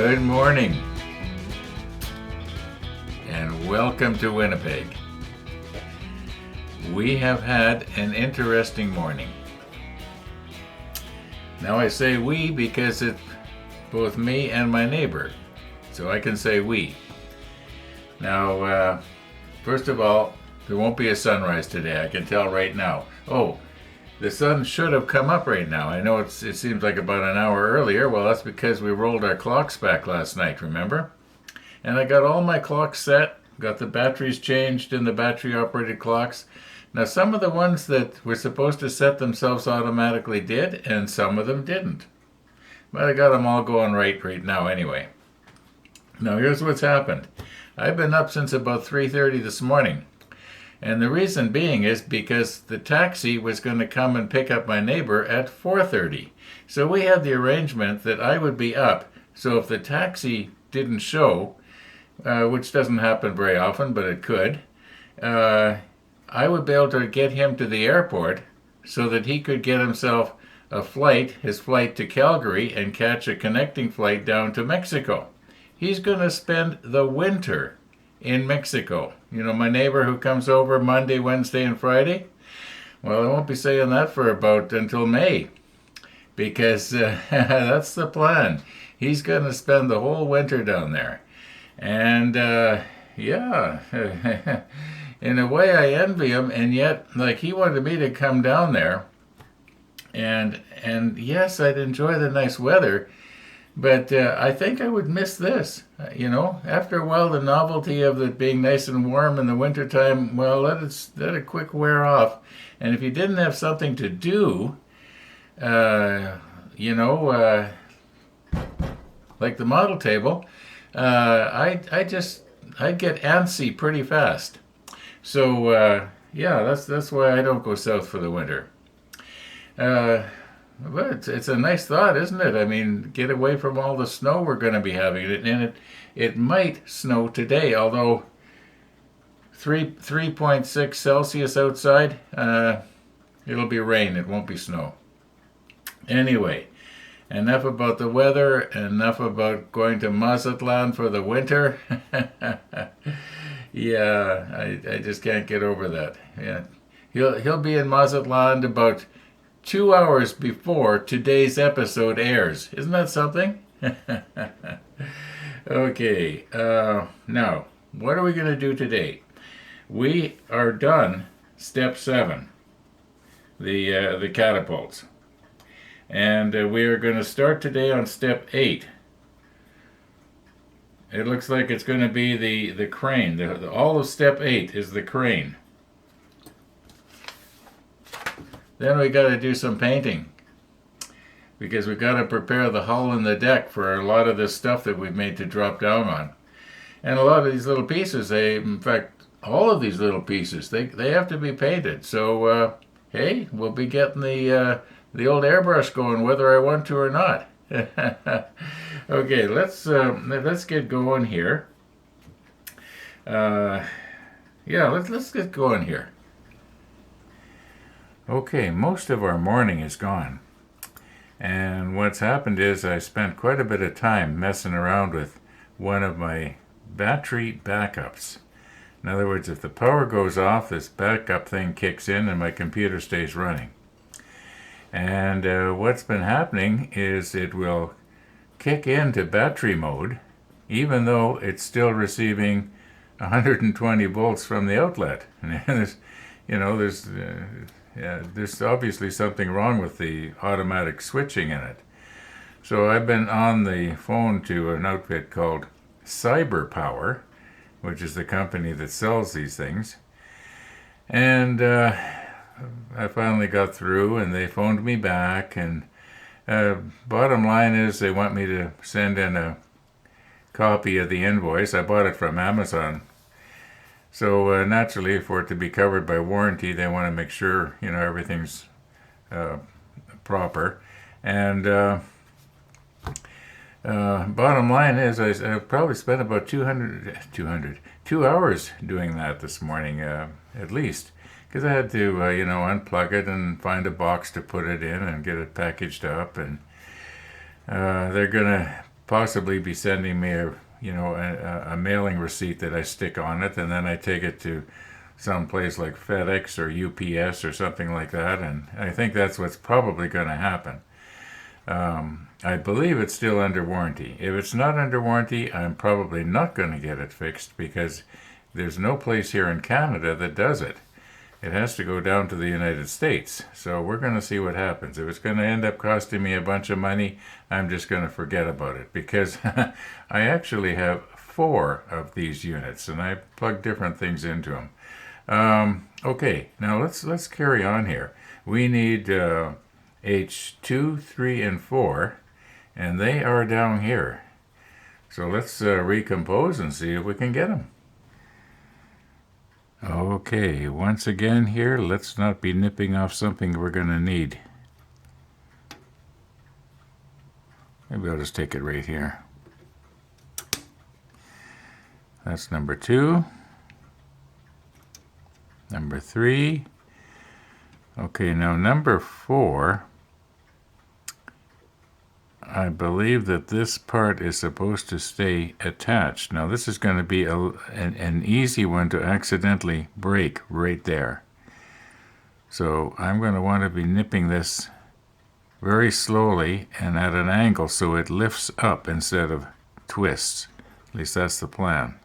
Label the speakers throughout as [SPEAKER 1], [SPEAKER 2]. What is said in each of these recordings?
[SPEAKER 1] Good morning, and welcome to Winnipeg. We have had an interesting morning. Now I say we because it's both me and my neighbor, so I can say we. Now, first of all, there won't be a sunrise today, I can tell right now. Oh, the sun should have come up right now. I know it seems like about an hour earlier. Well, that's because we rolled our clocks back last night, remember? And I got all my clocks set, got the batteries changed in the battery-operated clocks. Now, some of the ones that were supposed to set themselves automatically did, and some of them didn't. But I got them all going right now anyway. Now, here's what's happened. I've been up since about 3:30 this morning. And the reason being is because the taxi was going to come and pick up my neighbor at 4:30. So we had the arrangement that I would be up. So if the taxi didn't show, which doesn't happen very often, but it could, I would be able to get him to the airport so that he could get himself his flight to Calgary, and catch a connecting flight down to Mexico. He's going to spend the winter in Mexico. You know, my neighbor who comes over Monday, Wednesday, and Friday? Well, I won't be saying that for about until May, because that's the plan. He's going to spend the whole winter down there. And, yeah, in a way I envy him, and yet, like, he wanted me to come down there. And yes, I'd enjoy the nice weather, but I think I would miss this. You know, after a while, the novelty of it being nice and warm in the wintertime, well, let it quick wear off. And if you didn't have something to do, like the model table, I'd get antsy pretty fast. So yeah, that's why I don't go south for the winter. But it's a nice thought, isn't it? I mean, get away from all the snow we're going to be having. And it might snow today, although 3.6 Celsius outside, it'll be rain, it won't be snow. Anyway, enough about the weather, enough about going to Mazatlan for the winter. Yeah, I just can't get over that. Yeah, he'll be in Mazatlan about 2 hours before today's episode airs. Isn't that something? Okay, now, what are we going to do today? We are done step 7, the catapults. And we are going to start today on step 8. It looks like it's going to be the crane. All of step 8 is the crane. Then we got to do some painting, because we got to prepare the hull and the deck for a lot of this stuff that we've made to drop down on. And a lot of these little pieces, in fact, all of these little pieces, they have to be painted. So, hey, we'll be getting the old airbrush going whether I want to or not. Okay, let's get going here. Yeah, let's get going here. Okay, most of our morning is gone. And what's happened is I spent quite a bit of time messing around with one of my battery backups. In other words, if the power goes off, this backup thing kicks in and my computer stays running. And what's been happening is it will kick into battery mode even though it's still receiving 120 volts from the outlet. And there's obviously something wrong with the automatic switching in it. So I've been on the phone to an outfit called Cyber Power, which is the company that sells these things. And I finally got through, and they phoned me back. And bottom line is they want me to send in a copy of the invoice. I bought it from Amazon. So naturally, for it to be covered by warranty, they want to make sure everything's proper. And bottom line is, I probably spent about 2 hours doing that this morning, at least, because I had to unplug it and find a box to put it in and get it packaged up, and they're gonna possibly be sending me a mailing receipt that I stick on it, and then I take it to some place like FedEx or UPS or something like that, and I think that's what's probably going to happen. I believe it's still under warranty. If it's not under warranty, I'm probably not going to get it fixed because there's no place here in Canada that does it. It has to go down to the United States. So we're going to see what happens. If it's going to end up costing me a bunch of money, I'm just going to forget about it because I actually have 4 of these units and I plug different things into them. Okay, now let's carry on here. We need H2, 3, and 4, and they are down here. So let's recompose and see if we can get them. Okay, once again here, let's not be nipping off something we're going to need. Maybe I'll just take it right here. That's number 2. Number 3. Okay, now number 4, I believe that this part is supposed to stay attached. Now this is going to be an easy one to accidentally break right there. So I'm going to want to be nipping this very slowly and at an angle so it lifts up instead of twists. At least that's the plan.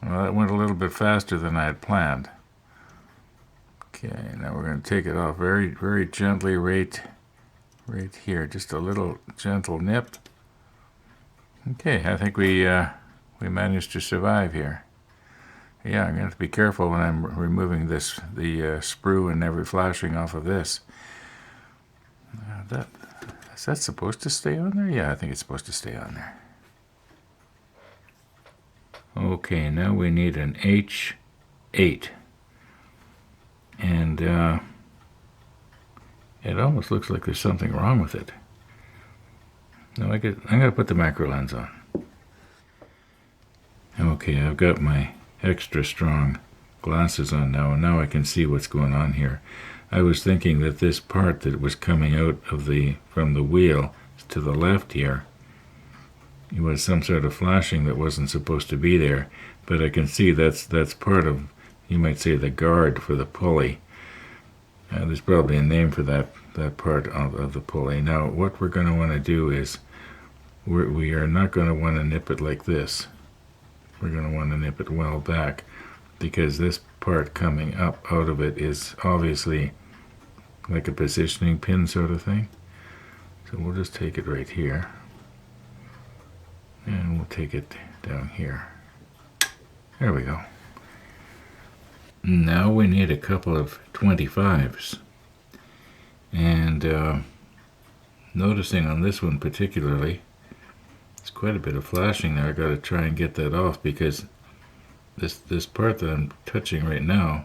[SPEAKER 1] Well, that went a little bit faster than I had planned. Okay, now we're going to take it off very, very gently right here. Just a little gentle nip. Okay, I think we managed to survive here. Yeah, I'm going to have to be careful when I'm removing the sprue and every flashing off of this. Is that supposed to stay on there? Yeah, I think it's supposed to stay on there. Okay, now we need an H8. And it almost looks like there's something wrong with it. No, I'm going to put the macro lens on. Okay, I've got my extra strong glasses on now, and now I can see what's going on here. I was thinking that this part that was coming out of from the wheel to the left here, it was some sort of flashing that wasn't supposed to be there, but I can see that's part of, you might say, the guard for the pulley. There's probably a name for that part of the pulley. Now, what we're going to want to do is, we are not going to want to nip it like this. We're going to want to nip it well back, because this part coming up out of it is obviously like a positioning pin sort of thing. So we'll just take it right here, and we'll take it down here. There we go. Now we need a couple of 25s. And noticing on this one particularly, there's quite a bit of flashing there. I got to try and get that off because this part that I'm touching right now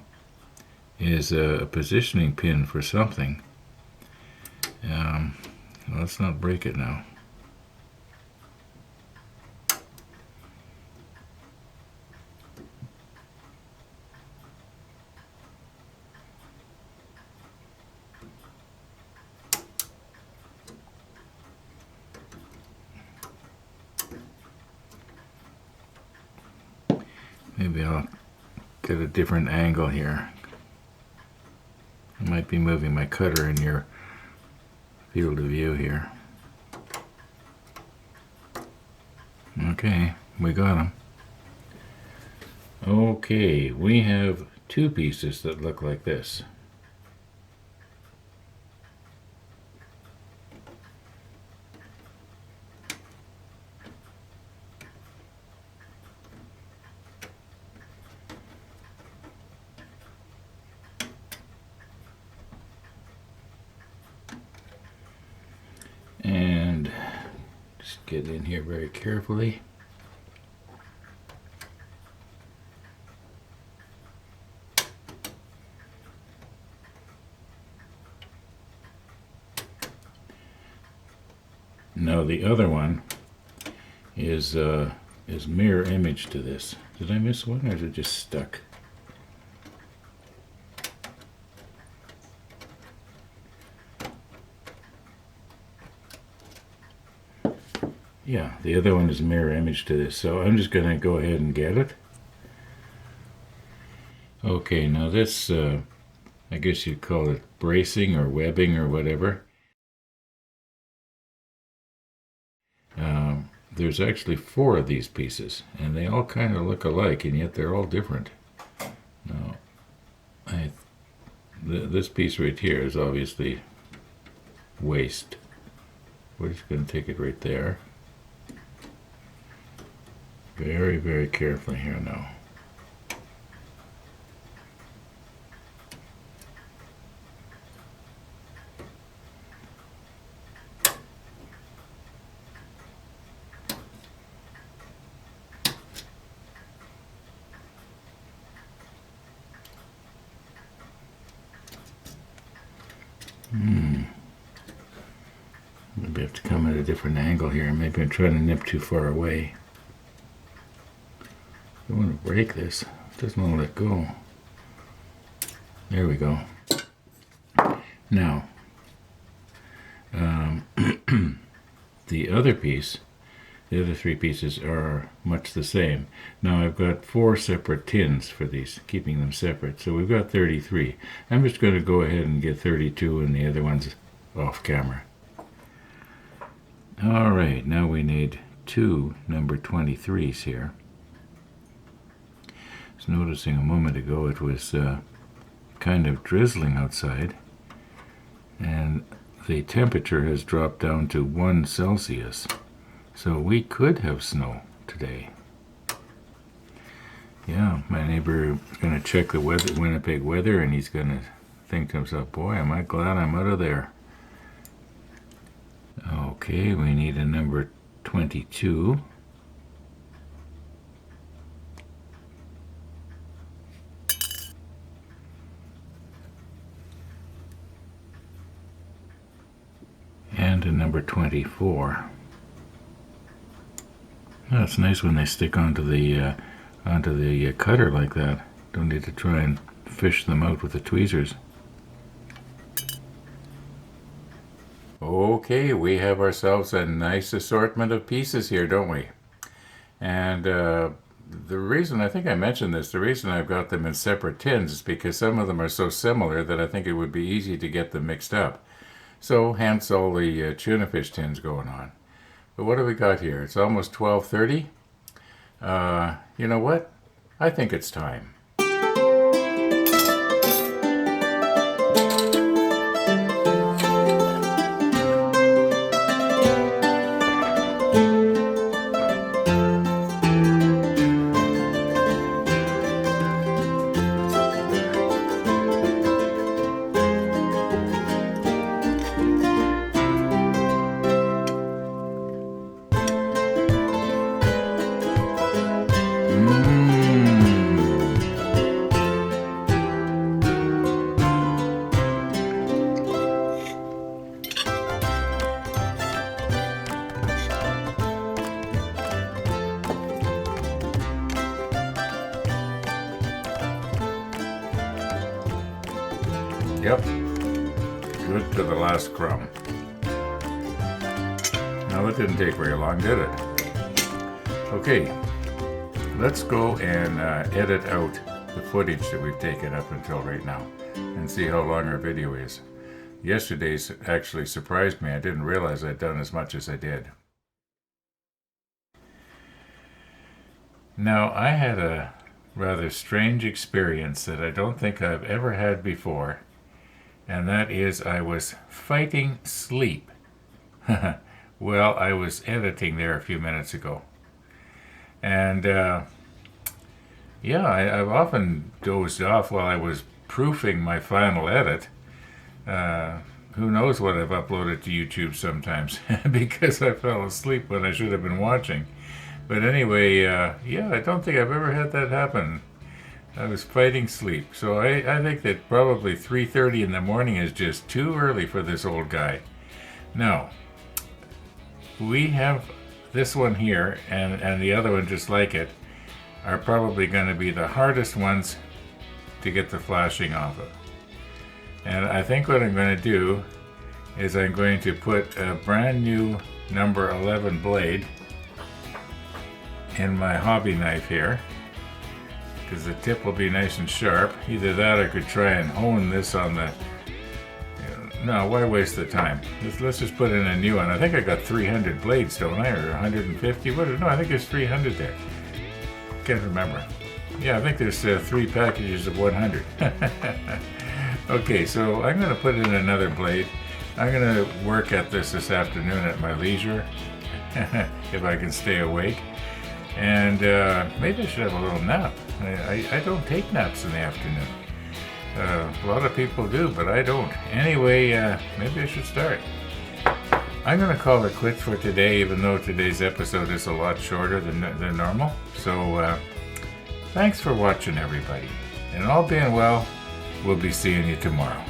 [SPEAKER 1] is a positioning pin for something. Let's not break it now. Maybe I'll get a different angle here. I might be moving my cutter in your field of view here. Okay, we got them. Okay, we have 2 pieces that look like this. And just get in here very carefully. Now the other one is mirror image to this. Did I miss one, or is it just stuck? Yeah, the other one is a mirror image to this, so I'm just going to go ahead and get it. Okay, now this, I guess you'd call it bracing or webbing or whatever. There's actually 4 of these pieces, and they all kind of look alike, and yet they're all different. Now, this piece right here is obviously waste. We're just going to take it right there. Very, very carefully here now. Maybe I have to come at a different angle here. Maybe I'm trying to nip too far away. I don't want to break this. It doesn't want to let go. There we go. Now, the other piece, the other 3 pieces are much the same. Now I've got 4 separate tins for these, keeping them separate. So we've got 33. I'm just going to go ahead and get 32 and the other ones off camera. All right, now we need 2 number 23s here. I was noticing a moment ago it was kind of drizzling outside, and the temperature has dropped down to 1 Celsius. So we could have snow today. Yeah, my neighbor is going to check the weather, Winnipeg weather, and he's going to think to himself, boy, am I glad I'm out of there. Okay, we need a number 22. And a number 24. Oh, it's nice when they stick onto the cutter like that. Don't need to try and fish them out with the tweezers. Okay, we have ourselves a nice assortment of pieces here, don't we? And the reason, I think I mentioned this, the reason I've got them in separate tins is because some of them are so similar that I think it would be easy to get them mixed up. So hence all the tuna fish tins going on. But what do we got here? It's almost 12:30. You know what? I think it's time. Yep, good to the last crumb. Now, it didn't take very long, did it? Okay, let's go and edit out the footage that we've taken up until right now and see how long our video is. Yesterday's actually surprised me. I didn't realize I'd done as much as I did. Now, I had a rather strange experience that I don't think I've ever had before, and that is I was fighting sleep. Well, I was editing there a few minutes ago. And yeah, I've often dozed off while I was proofing my final edit. Who knows what I've uploaded to YouTube sometimes because I fell asleep when I should have been watching. But anyway, yeah, I don't think I've ever had that happen. I was fighting sleep. So I think that probably 3:30 in the morning is just too early for this old guy. Now, we have this one here and the other one just like it are probably going to be the hardest ones to get the flashing off of. And I think what I'm going to do is I'm going to put a brand new number 11 blade in my hobby knife here, because the tip will be nice and sharp. Either that, I could try and hone this on the. No, why waste the time? Let's just put in a new one. I think I got 300 blades, don't I, or 150? No, I think there's 300 there. Can't remember. Yeah, I think there's 3 packages of 100. Okay, so I'm going to put in another blade. I'm going to work at this afternoon at my leisure, if I can stay awake. And maybe I should have a little nap. I don't take naps in the afternoon. A lot of people do, but I don't. Anyway, maybe I should start. I'm going to call it quits for today, even though today's episode is a lot shorter than normal. So, thanks for watching, everybody. And all being well, we'll be seeing you tomorrow.